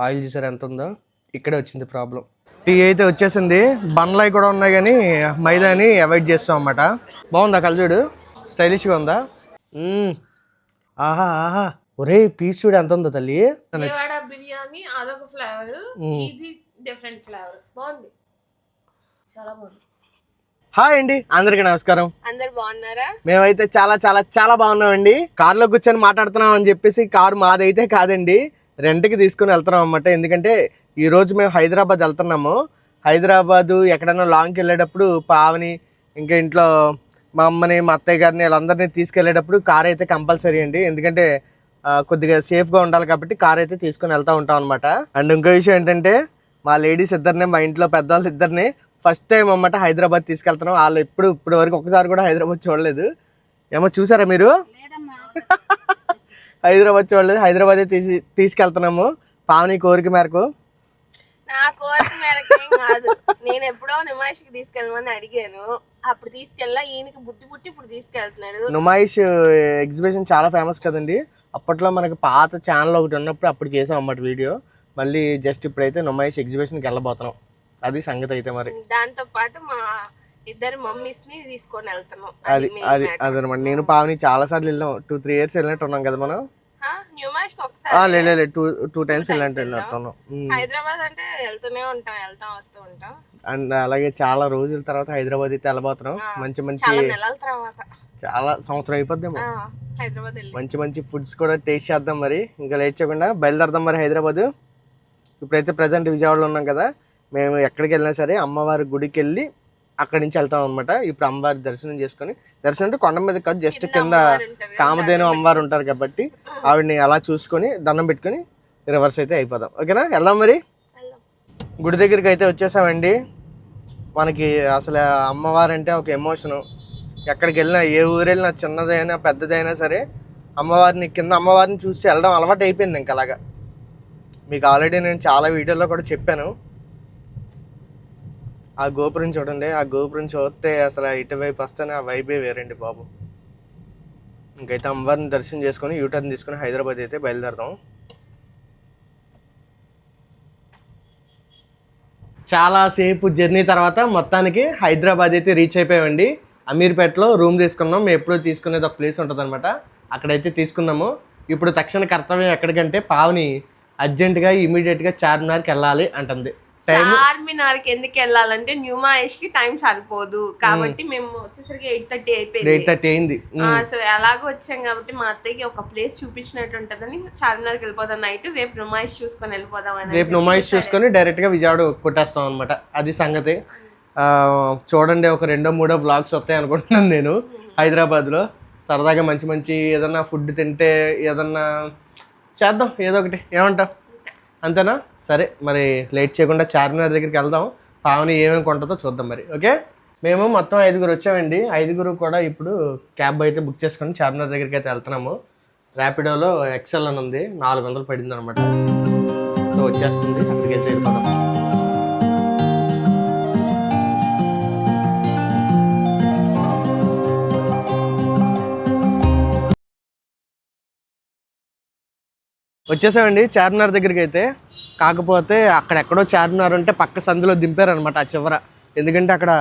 Oil చూసారు ఎంత ఉందో, ఇక్కడే వచ్చింది ప్రాబ్లం. టీ అయితే వచ్చేసింది, బన్లై కూడా ఉన్నాయి కానీ మైదాని అవాయిడ్ చేస్తాం అన్నమాట. బాగుందా కలజోడు, స్టైలిష్గా ఉందా? ఆహా ఆహా, ఒరే పీస్ చూడు ఎంత ఉందో తల్లి. బిర్యానీ అదొక ఫ్లేవర్, ఇది డిఫరెంట్ ఫ్లేవర్, బాగుంది, చాలా బాగుంది. హాయ్ అండి, అందరికి నమస్కారం. అందరు బాగున్నారా? మేమైతే చాలా చాలా చాలా బాగున్నామండి. కారులో కూర్చొని మాట్లాడుతున్నాం అని చెప్పేసి కారు మాదైతే కాదండి, రెంట్కి తీసుకుని వెళ్తున్నాం అన్నమాట. ఎందుకంటే ఈరోజు మేము హైదరాబాద్ వెళ్తున్నాము. హైదరాబాదు ఎక్కడైనా లాంగ్కి వెళ్ళేటప్పుడు పావని ఇంకా ఇంట్లో మా అమ్మని మా అత్తయ్య గారిని వీళ్ళందరినీ తీసుకెళ్ళేటప్పుడు కార్ అయితే కంపల్సరీ అండి. ఎందుకంటే కొద్దిగా సేఫ్గా ఉండాలి కాబట్టి కార్ అయితే తీసుకుని వెళ్తూ ఉంటాం అనమాట. అండ్ ఇంకో విషయం ఏంటంటే మా లేడీస్ ఇద్దరిని, మా ఇంట్లో పెద్దవాళ్ళు ఇద్దరిని ఫస్ట్ టైం అన్నమాట హైదరాబాద్ తీసుకెళ్తున్నాం. వాళ్ళు ఇప్పటి వరకు ఒకసారి కూడా హైదరాబాద్ చూడలేదు. ఏమో చూసారా మీరు? హైదరాబాద్ చూడలేదు, హైదరాబాద్ తీసుకెళ్తున్నాము పావని కోరిక మేరకు. నా కోరిక మేరకు కాదు, నేను ఎప్పుడో నుమాయిష్కి తీసుకెళ్ళమని అడిగాను, అప్పుడు తీసుకెళ్ళా. ఈయనకి బుద్ధి పుట్టి ఇప్పుడు తీసుకెళ్తున్నాడు. నుమాయిష్ ఎగ్జిబిషన్ చాలా ఫేమస్ కదండి. అప్పట్లో మనకి పాత ఛానల్ ఒకటి ఉన్నప్పుడు అప్పుడు చేసాం అన్నమాట వీడియో. మళ్ళీ జస్ట్ ఇప్పుడైతే నుమాయిష్ ఎగ్జిబిషన్కి వెళ్ళబోతున్నాం, అది సంగతి అయితే. మరి దాంతో పాటు మా ఇద్దరు మమ్మీస్ ని తీసుకొని వెళ్తున్నాం. అదనమాట. నేను పావని చాలా సార్లు వెళ్ళాం, 2-3 years వెళ్ళినట్టు ఉన్నాం కదా మనం. లేదు 2 times వెళ్ళినట్టున్నాం. హైదరాబాద్ అంటే వెళ్తాం వస్తూ ఉంటాం. అండ్ అలాగే చాలా రోజుల తర్వాత హైదరాబాద్ అయితే వెళ్ళబోతున్నాం. మంచి మంచి నెలల తర్వాత, చాలా సంవత్సరం అయిపోద్దేమో, హైదరాబాద్ మంచి మంచి ఫుడ్స్ కూడా టేస్ట్ చేద్దాం. మరి ఇంకా లేట్ చేయకుండా బయలుదేరదాం మరి హైదరాబాద్. ఇప్పుడైతే ప్రజెంట్ విజయవాడలో ఉన్నాం కదా. మేము ఎక్కడికి వెళ్ళినా సరే అమ్మవారి గుడికి వెళ్ళి అక్కడి నుంచి వెళ్తాం అనమాట. ఇప్పుడు అమ్మవారి దర్శనం చేసుకొని, దర్శనం అంటే కొండ మీద కాదు, జస్ట్ కింద కామధేను అమ్మవారు ఉంటారు కాబట్టి ఆవిడని అలా చూసుకొని దండం పెట్టుకొని రివర్స్ అయితే అయిపోదాం. ఓకేనా, వెళ్దాం మరి. గుడి దగ్గరికి అయితే వచ్చేసామండి. మనకి అసలు అమ్మవారు అంటే ఒక ఎమోషను. ఎక్కడికి వెళ్ళినా, ఏ ఊరు వెళ్ళినా, చిన్నదైనా పెద్దదైనా సరే అమ్మవారిని కింద అమ్మవారిని చూసి వెళ్ళడం అలవాటు అయిపోయింది. ఇంకా అలాగా మీకు ఆల్రెడీ నేను చాలా వీడియోలో కూడా చెప్పాను. ఆ గోపురం చూడండి, ఆ గోపురం చూస్తే అసలు ఇటువైపు వస్తేనే ఆ వైబే వేరండి బాబు. ఇంకైతే అమ్మవారిని దర్శనం చేసుకొని యూటర్న్ తీసుకొని హైదరాబాద్ అయితే బయలుదేరదాం. చాలాసేపు జర్నీ తర్వాత మొత్తానికి హైదరాబాద్ అయితే రీచ్ అయిపోయామండి. అమీర్పేటలో రూమ్ తీసుకున్నాం. మేము ఎప్పుడూ తీసుకునేది ఒక ప్లేస్ ఉంటుంది అనమాట, అక్కడైతే తీసుకున్నాము. ఇప్పుడు తక్షణ కర్తవ్యం ఎక్కడికంటే పావని అర్జెంటుగా ఇమీడియట్గా చార్మినార్కి వెళ్ళాలి అంటుంది. చార్మినార్కి ఎందుకు వెళ్ళాలంటే న్యూమాయిష్ కి టైం సరిపోదు కాబట్టి మేము వచ్చేసరికి 8:30 అయింది. సో ఎలాగో వచ్చాం కాబట్టి మా అత్తయ్యకి ఒక ప్లేస్ చూపించినట్టు ఉంటుందని చార్మినార్కి వెళ్ళిపోదాం నైట్. రేపు నుమాయిష్ చూసుకొని వెళ్ళిపోదాం అని, రేపు నుమాయిష్ చూసుకొని డైరెక్ట్ గా విజయవాడ కొట్టేస్తాం అనమాట. అది సంగతి. చూడండి, ఒక 2-3 వ్లాగ్స్ వస్తాయి అనుకుంటున్నాను నేను హైదరాబాద్ లో. సరదాగా మంచి మంచి ఏదన్నా ఫుడ్ తింటే ఏదన్నా చేద్దాం, ఏదో ఒకటి. ఏమంటావు? అంతేనా? సరే, మరి లేట్ చేయకుండా చార్మినార్ దగ్గరికి వెళ్దాం. పావని ఏమేమి కొంటుందో చూద్దాం మరి. ఓకే, మేము మొత్తం 5 వచ్చామండి. 5 కూడా ఇప్పుడు క్యాబ్ అయితే బుక్ చేసుకొని చార్మినార్ దగ్గరికి అయితే వెళ్తున్నాము. ర్యాపిడోలో ఎక్సెల్ అని ఉంది, 400 పడింది అనమాట. సో వచ్చేస్తుంది, అక్కడికి అయితే వెళ్ళిపోదాం. వచ్చేసామండి చార్మినార్ దగ్గరికి అయితే. కాకపోతే అక్కడెక్కడో చార్మినార్ అంటే పక్క సందులో దింపారనమాట ఆ చివర. ఎందుకంటే అక్కడ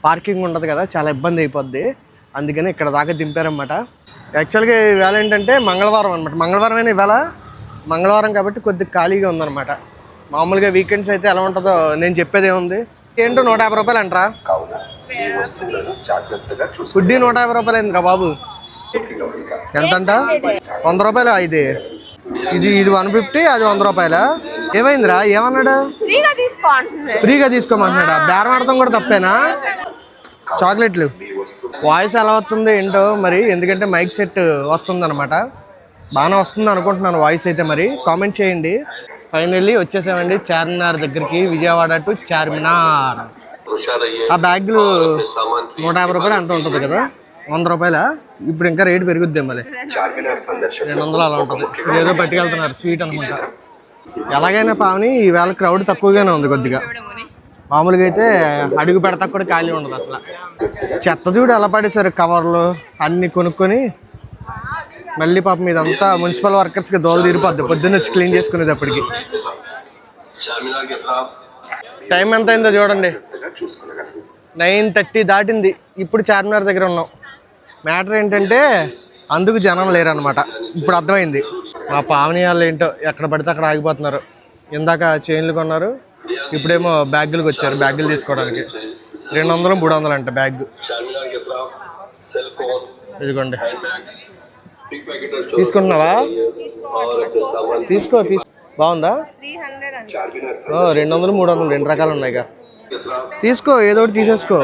పార్కింగ్ ఉండదు కదా, చాలా ఇబ్బంది అయిపోద్ది. అందుకని ఇక్కడ దాకా దింపారనమాట. యాక్చువల్గా ఈవేళ ఏంటంటే మంగళవారం అనమాట. మంగళవారమైనా ఇవాళ మంగళవారం కాబట్టి కొద్దిగా ఖాళీగా ఉందన్నమాట. మామూలుగా వీకెండ్స్ అయితే ఎలా ఉంటుందో నేను చెప్పేది ఏముంది. ఏంటో 150 రూపాయలు అంటారా ఫుడ్? 150 రూపాయలు అయిందిరా బాబు. ఎంతంట? 100 రూపాయలు. ఇది 150, అది 100 రూపాయలా? ఏమైందిరా? ఏమన్నాడు? ఫ్రీగా తీసుకోమంటున్నాడా? బేరం ఆడతాం కూడా తప్పేనా? చాక్లెట్లు. వాయిస్ ఎలా వస్తుంది ఏంటో మరి, ఎందుకంటే మైక్ సెట్ వస్తుంది అనమాట. బాగానే వస్తుంది అనుకుంటున్నాను వాయిస్ అయితే. మరి కామెంట్ చేయండి. ఫైనల్లీ వచ్చేసామండి చార్మినార్ దగ్గరికి, విజయవాడ టు చార్మినార్. ఆ బ్యాగులు 150 రూపాయలు అంత ఉంటుంది కదా, 100 రూపాయలా? ఇప్పుడు ఇంకా రేటు పెరుగుద్ది మళ్ళీ, 200 అలా ఉంటుంది. ఏదో పట్టుకెళ్తున్నారు, స్వీట్ అనుకుంటా. ఎలాగైనా పావని ఈవేళ క్రౌడ్ తక్కువగానే ఉంది కొద్దిగా. మామూలుగా అయితే అడుగు పెడతా కూడా ఖాళీ ఉండదు అసలు. చెత్త చూడు ఎలా పడేశారు, కవర్లు అన్నీ కొనుక్కొని. మళ్ళీ పాపం ఇదంతా మున్సిపల్ వర్కర్స్కి దోలు తీరిపోద్ది పొద్దున్న వచ్చి క్లీన్ చేసుకునేది అప్పటికి. టైం ఎంత అయిందో చూడండి, 9:30 దాటింది. ఇప్పుడు చార్మినార్ దగ్గర ఉన్నాం. మ్యాటర్ ఏంటంటే అందుకు జనం లేరనమాట. ఇప్పుడు అర్థమైంది. మా పావని వాళ్ళు ఏంటో ఎక్కడ పడితే అక్కడ ఆగిపోతున్నారు. ఇందాక చైన్లు కొన్నారు, ఇప్పుడేమో బ్యాగులకు వచ్చారు బ్యాగులు తీసుకోవడానికి. 200-300 అంట బ్యాగ్. ఇదిగోండి, తీసుకుంటున్నావా? తీసుకో. బాగుందా? 200-300 2 రకాలు ఉన్నాయి. తీసుకో, ఏదో ఒకటి తీసేసుకో,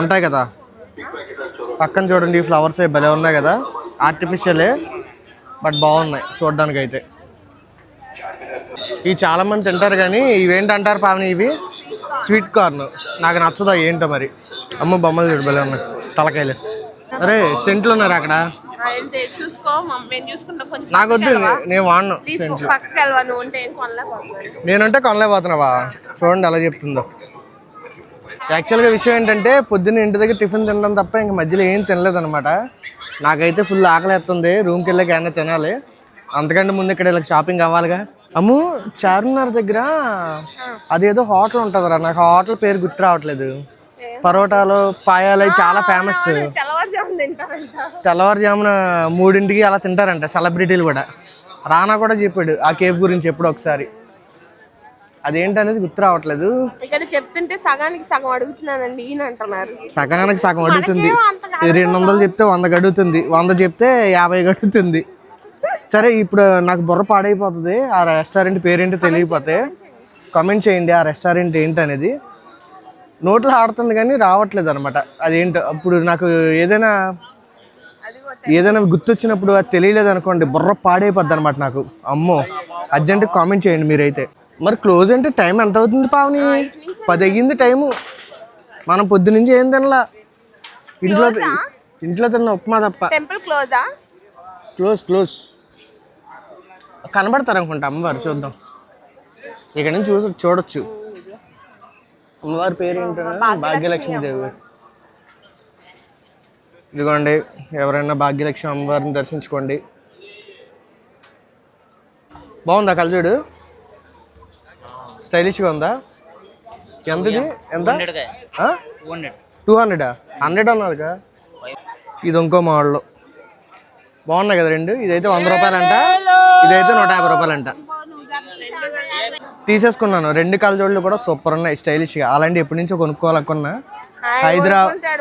ఉంటాయి కదా. పక్కన చూడండి, ఫ్లవర్స్ భలే ఉన్నాయి కదా, ఆర్టిఫిషియలే బట్ బాగున్నాయి చూడడానికి అయితే. ఇవి చాలా మంది తింటారు కానీ ఇవేంటి అంటారు పావని? ఇవి స్వీట్ కార్న్. నాకు నచ్చదా ఏంటో మరి. అమ్మ బొమ్మలు చూడు భలే ఉన్నాయి, తలకాయలు. అరే సెంట్లు ఉన్నారు అక్కడ, నాకు వద్దు, నేను వాడను సెంట్లు. నేనంటే కొనలేకపోతున్నావా? చూడండి అలా చెప్తుందో. యాక్చువల్గా విషయం ఏంటంటే పొద్దున్న ఇంటి దగ్గర టిఫిన్ తినడం తప్ప ఇంక మధ్యలో ఏం తినలేదు అనమాట. నాకైతే ఫుల్ ఆకలి వేస్తుంది, రూమ్కి వెళ్ళాక ఏమైనా తినాలి. అంతకంటే ముందు ఇక్కడ ఇలా షాపింగ్ అవ్వాలిగా. అమ్ము, చార్మినార్ దగ్గర అదేదో హోటల్ ఉంటుందిరా, నాకు ఆ హోటల్ పేరు గుర్తు రావట్లేదు. పరోటాలు పాయాలు అవి చాలా ఫేమస్. తెల్లవారుజామున 3ంటికి అలా తింటారంట సెలబ్రిటీలు కూడా. రానా కూడా చెప్పాడు ఆ కేఫ్ గురించి ఎప్పుడో ఒకసారి. అదేంటనేది గుర్తు రావట్లేదు. ఇక్కడ చెప్తుంటే సగానికి సగం అడుగుతున్నానండి ఈయన అంటున్నారు. సగానికి సగం అడుగుతుంది. 200 చెప్తే 100 అడుగుతుంది, 100 చెప్తే 50 అడుగుతుంది. సరే, ఇప్పుడు నాకు బుర్ర పాడైపోతుంది. ఆ రెస్టారెంట్ పేరేంటో తెలియకపోతే కామెంట్ చేయండి ఆ రెస్టారెంట్ ఏంటనేది. నోట్లో ఆడుతుంది కానీ రావట్లేదు అనమాట. అదేంటో అప్పుడు నాకు ఏదైనా గుర్తొచ్చినప్పుడు అది తెలియలేదు అనుకోండి, బుర్ర పాడైపోద్ది అనమాట నాకు. అమ్మో, అర్జెంట్ కామెంట్ చేయండి మీరైతే. మరి క్లోజ్ అంటే టైం ఎంత అవుతుంది పావని? 10 అయ్యింది టైము. మనం పొద్దు నుంచి ఏం తినలా, ఇంట్లో తిన్న ఉప్మా తప్ప. క్లోజ్ కనబడతారు అనుకుంటా అమ్మవారు. చూద్దాం, ఇక్కడ నుంచి చూడొచ్చు. అమ్మవారి పేరు ఏంటంటే భాగ్యలక్ష్మీదేవి. ఇదిగోండి, ఎవరైనా భాగ్యలక్ష్మి అమ్మవారిని దర్శించుకోండి. బాగుందా కలజోడు? స్టైలిష్గా ఉందా? ఎంతది? ఎంత? 200. 100 అన్నారుగా. ఇది ఇంకో మోడల్. బాగున్నాయి కదా రెండు. ఇదైతే 100 రూపాయలంట, ఇదైతే 150 రూపాయలంట. తీసేసుకున్నాను. 2 కలజోళ్ళు కూడా సూపర్ ఉన్నాయి, స్టైలిష్గా. అలాంటి ఎప్పటి నుంచో కొనుక్కోవాలనుకున్నా.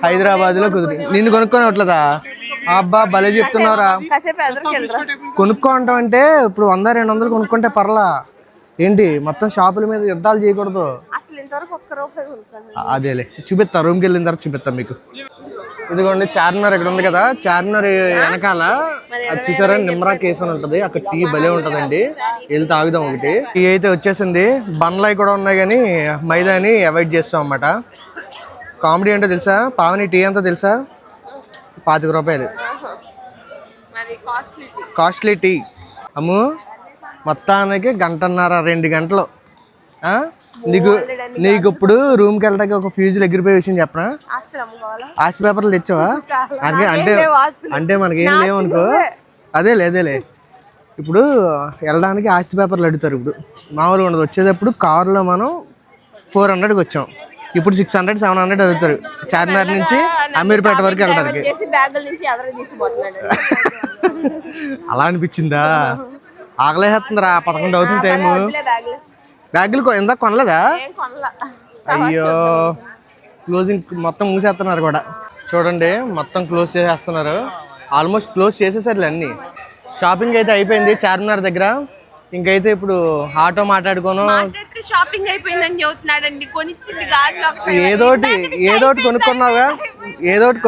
హైదరాబాద్లో కుదిరి. నిన్ను కొనుక్కోనట్లేదా? అబ్బా భలే చెప్తున్నారా. కొనుక్కో అంటాం అంటే ఇప్పుడు 100-200 కొనుక్కుంటే పర్లా. ఏంటి మొత్తం షాపుల మీద యుద్ధాలు చేయకూడదు. అదేలే, చూపిస్తా. రూమ్కి వెళ్ళిన తర్వాత చూపిస్తా మీకు. ఇదిగోండి, చార్మినార్ ఇక్కడ ఉంది కదా. చార్మినార్ వెనకాల అది చూసారా, నిమ్రా కేఫ్ అని ఉంటుంది. అక్కడ టీ భలే ఉంటుందండి, వెళ్ళి తాగుదాం ఒకటి. టీ అయితే వచ్చేసింది. బండ్లవి కూడా ఉన్నాయి కానీ మైదాని అవాయిడ్ చేస్తాం అన్నమాట. కామెడీ ఏంటో తెలుసా పావని? టీ ఎంతో తెలుసా? 25 రూపాయలు. Costly tea. అమ్ము, మొత్తానికి 1.5-2 గంటలు. నీకు ఇప్పుడు రూమ్కి వెళ్ళడానికి ఒక ఫ్యూజులు ఎగిరిపోయే విషయం చెప్పనా? ఆస్తి పేపర్లు తెచ్చావా? అంటే మనకి ఏం లేవనుకో. అదేలే, ఇప్పుడు వెళ్ళడానికి ఆస్తి పేపర్లు అడుగుతారు. ఇప్పుడు మామూలుగా ఉండదు. వచ్చేటప్పుడు కారులో మనం 400కి వచ్చాం, ఇప్పుడు 600-700 అడుగుతారు. చార్మినార్ నుంచి అమీర్పేట వరకు వెళ్ళడానికి. అలా అనిపించిందా? ఆగలేస్తుందిరా, 11 అవుతుంది టైము. బ్యాగులు ఎంత కొనలేదా? అయ్యో, క్లోజింగ్ మొత్తం మూసేస్తున్నారు కూడా. చూడండి, మొత్తం క్లోజ్ చేసేస్తున్నారు. ఆల్మోస్ట్ క్లోజ్ చేసేసారులే అన్ని. షాపింగ్ అయితే అయిపోయింది చార్మినార్ దగ్గర. ఇంకైతే ఇప్పుడు ఆటో మాట్లాడుకోను. షాపింగ్ అయిపోయిందని చెబుతున్నాడండి. ఏదోటి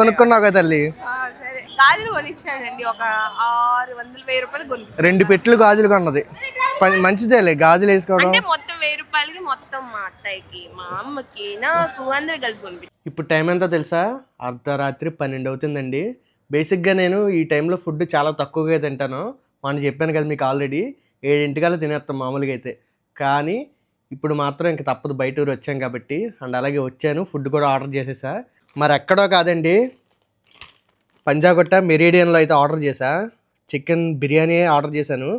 కొనుక్కున్నావుగా తల్లి. గాజులు కొనిచ్చాడండి, ఒక 600-1000 రూపాయలు కొనుక్కు. 2 పెట్టెలు గాజులు కొన్నది. మంచిదేలే, గాజులు వేసుకోవడం. అంటే మొత్తం 1000 రూపాయలకి మొత్తం మా అత్తయ్యకి మా అమ్మకి నాకు అందరు కలిపి కొనిపించారు. ఇప్పుడు టైం ఎంతో తెలుసా? అర్ధరాత్రి 12 అవుతుందండి. బేసిక్గా నేను ఈ టైంలో ఫుడ్ చాలా తక్కువగా తింటాను. మనం చెప్పాను కదా మీకు ఆల్రెడీ, 7 తినేస్తాం మామూలుగా అయితే. కానీ ఇప్పుడు మాత్రం ఇంక తప్పదు, బయట ఊరు వచ్చాం కాబట్టి. అండ్ అలాగే వచ్చాను, ఫుడ్ కూడా ఆర్డర్ చేసేసా. మరి ఎక్కడో కాదండి, పంజాగుట్ట మెరీడియన్లో అయితే ఆర్డర్ చేశా. చికెన్ బిర్యానీ ఆర్డర్ చేశాను.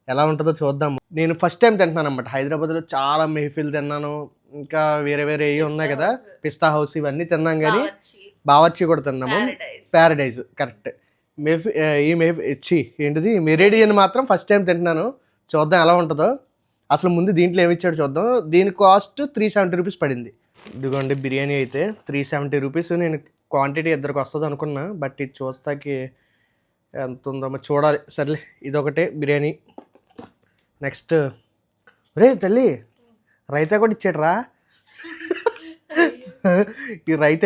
ఎలా ఉంటుందో చూద్దాం. నేను ఫస్ట్ టైం తింటున్నాను అనమాట. హైదరాబాద్లో చాలా మెహఫిల్ తిన్నాను, ఇంకా వేరే వేరే ఏ ఉన్నాయి కదా, పిస్తా హౌస్ ఇవన్నీ తిన్నాం, కానీ బావర్చి కూడా తిన్నాము. Paradise correct. ఏంటిది మెరేడియన్ మాత్రం ఫస్ట్ టైం తింటున్నాను. చూద్దాం ఎలా ఉంటుందో. అసలు ముందు దీంట్లో ఏమి ఇచ్చాడు చూద్దాం. దీని కాస్ట్ 370 రూపీస్ పడింది. ఇదిగోండి బిర్యానీ అయితే 370 రూపీస్. నేను క్వాంటిటీ ఇద్దరికి వస్తుంది అనుకున్నా, బట్ ఇది చూస్తాకి ఎంత ఉందో మరి చూడాలి. సర్లే ఇదొకటే బిర్యానీ. నెక్స్ట్ రే తల్లి రైతా కూడా ఇచ్చాడురా. ఈ రైతా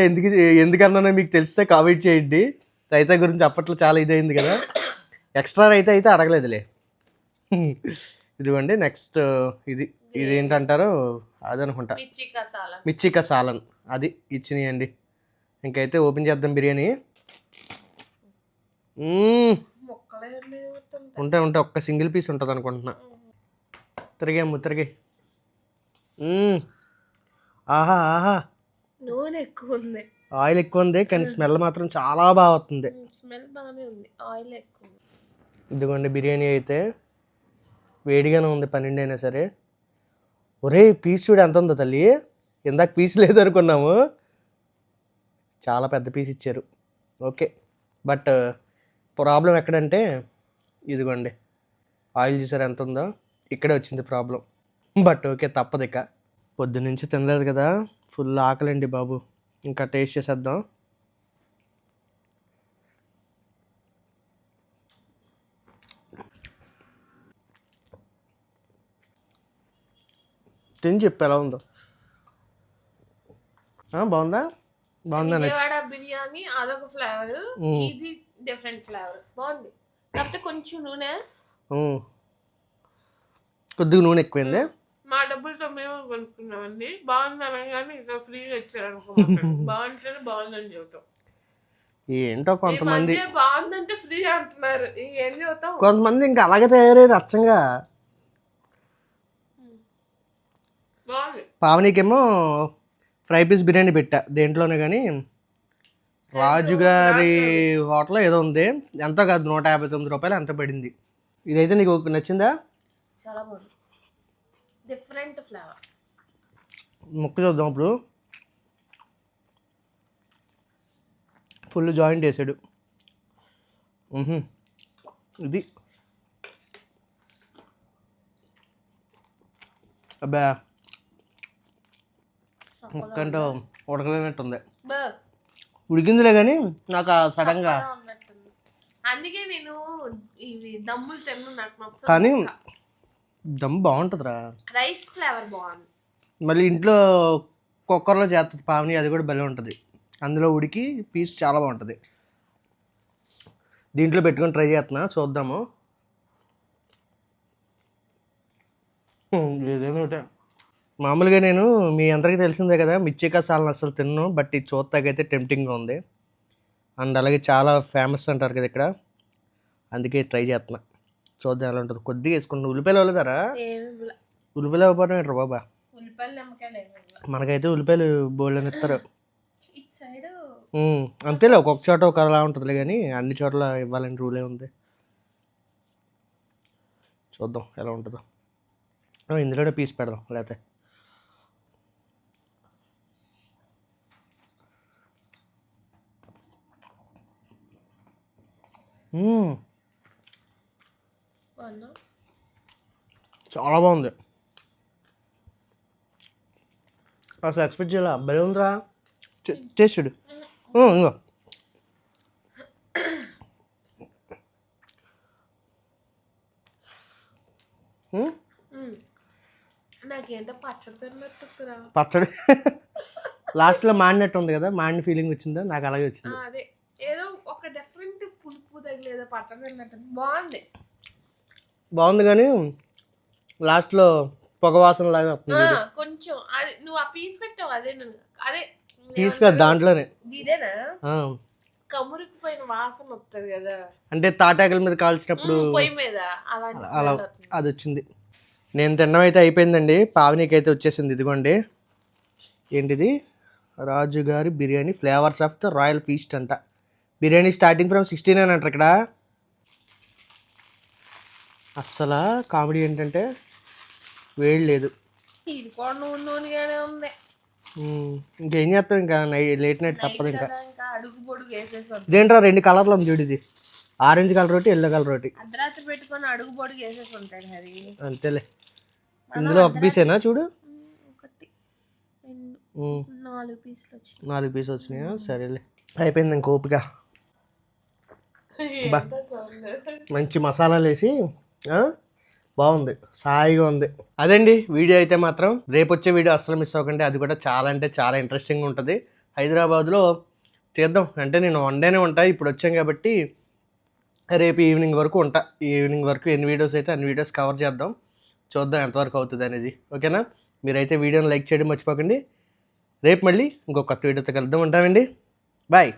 ఎందుకన్నా మీకు తెలిస్తే కామెంట్ చేయండి. రైతా గురించి అప్పట్లో చాలా ఇదైంది కదా. ఎక్స్ట్రా రైతా అయితే అడగలేదులే. ఇదిగోండి నెక్స్ట్ ఇది ఏంటంటారు, అది అనుకుంటా మిర్చి కసాలన్, అది ఇచ్చినాయండి. ఇంకైతే ఓపెన్ చేద్దాం బిర్యానీ. ఉంటే ఒక్క సింగిల్ పీస్ ఉంటుంది అనుకుంటున్నా. తిరిగాయి. ఆహా ఆహా, నూనె ఎక్కువ ఉంది, ఆయిల్ ఎక్కువ ఉంది, కానీ స్మెల్ మాత్రం చాలా బాగా వస్తుంది. స్మెల్ బాగానే ఉంది, ఆయిల్ ఎక్కువ ఉంది. ఇదిగోండి బిర్యానీ అయితే వేడిగానే ఉంది, 12 అయినా సరే. ఒరే పీస్ చూడు ఎంత ఉందో తల్లి. ఇందాక పీస్ లేదనుకున్నాము, చాలా పెద్ద పీస్ ఇచ్చారు. ఓకే, బట్ ప్రాబ్లం ఎక్కడంటే ఇదిగోండి ఆయిల్ చూసారు ఎంత ఉందో, ఇక్కడే వచ్చింది ప్రాబ్లం. బట్ ఓకే, తప్పదు. ఇక పొద్దున్నుంచి తినలేదు కదా, ఫుల్ ఆకలండి బాబు. ఇంకా టేస్ట్ చేసేద్దాం. తిని చెప్పు ఎలా ఉందో. బాగుందా? విజయవాడ బిర్యానీ అదొక ఫ్లేవర్, ఇది డిఫరెంట్ ఫ్లేవర్. బాగుంది, కాకపోతే కొంచెం నూనె, కొద్దిగా నూనె ఎక్కువైంది. మా డబ్బులతో మేము కొనుక్కున్నామండి. బాగుందని కానీ ఇంకా ఫ్రీగా ఇచ్చారు అనుకో. బాగుంటేనే బాగుందని చెబుతాం. ఏంటో కొంతమంది బాగుందంటే ఫ్రీ అంటున్నారు, ఏం చెబుతాం. కొంతమంది ఇంకా అలాగే తయారయ్యారు అచ్చంగా. పావనీకేమో ఫ్రై పీస్ బిర్యానీ పెట్టా దేంట్లోనే, కానీ రాజుగారి హోటల్లో ఏదో ఉంది, ఎంతో కాదు 159 రూపాయలు ఎంత పడింది. ఇదైతే నీకు నచ్చిందా? చాలా బాగుంది, డిఫరెంట్ ఫ్లేవర్. ముక్క చూద్దాం ఇప్పుడు. ఫుల్ జాయింట్ వేసాడు. ఇది అబ్బా ముక్కంటూ ఉడకలేనట్టుంది. ఉడికిందిలే కానీ నాకు సడన్గా, అందుకే నేను ఇవి దమ్ములు తిన్ను, నాకు నచ్చదు. కానీ దమ్ బాగుంటుందిరా, రైస్ ఫ్లేవర్ బాగుంది. మళ్ళీ ఇంట్లో కుక్కర్లో చేస్తుంది పావని, అది కూడా భలే ఉంటుంది. అందులో ఉడికి పీస్ చాలా బాగుంటుంది. దీంట్లో పెట్టుకొని ట్రై చేస్తున్నా, చూద్దాము. ఏదైనా ఒకటే. మామూలుగా నేను మీ అందరికీ తెలిసిందే కదా, మిర్చి కసాలను అసలు తిన్ను, బట్ ఇది చూస్తాకైతే టెంప్టింగ్గా ఉంది. అండ్ అలాగే చాలా ఫేమస్ అంటారు కదా ఇక్కడ, అందుకే ట్రై చేస్తున్నా. చూద్దాం ఎలా ఉంటుంది. కొద్దిగా వేసుకుంటున్నా. ఉల్లిపాయలు వల్లదారా? ఉల్లిపాయలు ఇవ్వకపోవడం ఏంటారు బాబా. మనకైతే ఉల్లిపాయలు బోల్డని ఇస్తారు. అంతేలే, ఒక్కొక్క చోట ఒక అలా ఉంటుందిలే, కానీ అన్ని చోట్ల ఇవ్వాలని రూలే ఉంది. చూద్దాం ఎలా ఉంటుందో. ఇందులోనే పీస్ పెడదాం లేకపోతే. చాలా బాగుంది, అసలు ఎక్స్పెక్ట్ చేయాల. భలే ఉందిరా, టేస్ట్ చూడు. ఇంకో పచ్చడి లాస్ట్లో మాడినట్టు ఉంది కదా, మాడిన ఫీలింగ్ వచ్చిందా? నాకు అలాగే వచ్చింది. అదే ఏదో ఒక డిఫరెంట్ పులుపు తగిలేదో పచ్చడి తిన్నట్టు బాగుంది. బాగుంది కానీ లాస్ట్లో పొగవాసన లాగా వస్తుంది కొంచెం. అది నువ్వు ఆ పీస్ పెట్టావు, అదే అదే పీస్ కదా దాంట్లోనే. ఇదేనా కమురికిపోయిన వాసన వస్తుంది కదా, అంటే తాటాకుల మీద కాల్చినప్పుడు పొయ్యి మీద అలా అది వచ్చింది. నేను తినడం అయితే అయిపోయిందండి. పావనీకి అయితే వచ్చేసింది. ఇదిగోండి ఏంటిది, రాజుగారి biryani flavours of the royal feast అంట. బిర్యానీ స్టార్టింగ్ ఫ్రమ్ 69 అంటారు ఇక్కడ. అస్సలు కామెడీ ఏంటంటే వేడి లేదు. ఇది కూడా నూనెగానే ఉంది. ఇంకేం చేస్తాం ఇంకా లేట్ నైట్ తప్పదు ఇంకా. ఇంకా అడుగు పొడుగు వేసేసి ఇదేంట్రా 2 కలర్లు ఉంది చూడు, ఇది ఆరెంజ్ కలర్ ఒకటి ఎల్లో కలర్ ఒకటి. అర్ధరాత్రి పెట్టుకొని అడుగు పొడుగు వేసేసి ఉంటాడు హరి. అంతేలే. ఇందులో ఒక పీసేనా చూడు, 1 2 4 పీసులు వచ్చినాయి. 4 పీసులు వచ్చినాయా? సరేలే, అయిపోయింది ఇంక ఓపిక. బా మంచి మసాలాలు వేసి బాగుంది, సాయిగా ఉంది. అదండి వీడియో అయితే మాత్రం. రేపు వచ్చే వీడియో అస్సలు మిస్ అవ్వకండి, అది కూడా చాలా అంటే చాలా ఇంట్రెస్టింగ్గా ఉంటుంది. హైదరాబాద్లో తీద్దాం అంటే నేను వన్ డేనే ఉంటా, ఇప్పుడు వచ్చాం కాబట్టి రేపు ఈవినింగ్ వరకు ఉంటా. ఈవినింగ్ వరకు ఎన్ని వీడియోస్ అయితే అన్ని వీడియోస్ కవర్ చేద్దాం, చూద్దాం ఎంతవరకు అవుతుంది అనేది. ఓకేనా? మీరైతే వీడియోని లైక్ చేయడం మర్చిపోకండి. రేపు మళ్ళీ ఇంకొక కొత్త వీడియోతో కలుద్దాం. ఉంటామండి, బాయ్.